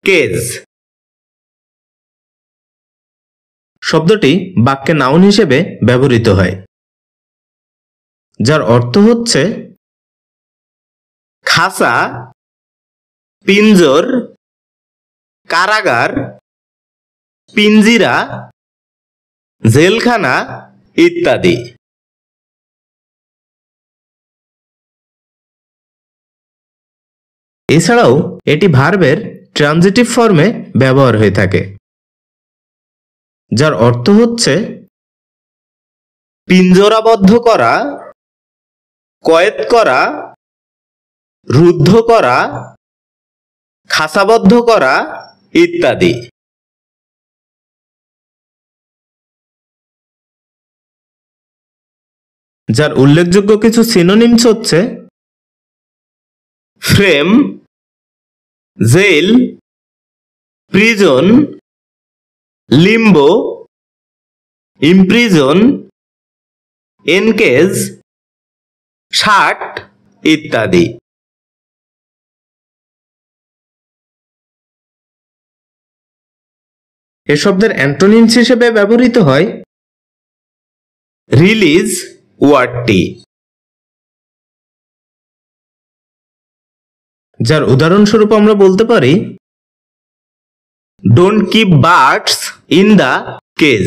Cage শব্দটি বাক্যে noun হিসেবে ব্যবহৃত হয়, যার অর্থ হচ্ছে খাঁচা, পিঞ্জর, কারাগার, পিঞ্জিরা, জেলখানা ইত্যাদি। এছাড়াও এটি ভার্বের ট্রানজিটিভ ফর্মে ব্যবহার হয়ে থাকে, যার অর্থ হচ্ছে পিঞ্জরাবদ্ধ করা, কয়েদ করা, রুদ্ধ করা, খাঁচাবদ্ধ করা ইত্যাদি। যার উল্লেখযোগ্য কিছু সিনোনিমস হচ্ছে frame, jail, prison, limbo, imprison, encage, shirt ইত্যাদি। এ শব্দের অ্যান্টোনিমস হিসেবে ব্যবহৃত হয় রিলিজ ওয়ার্ডটি, যার উদাহরণস্বরূপ আমরা বলতে পারি don't keep birds in the cage.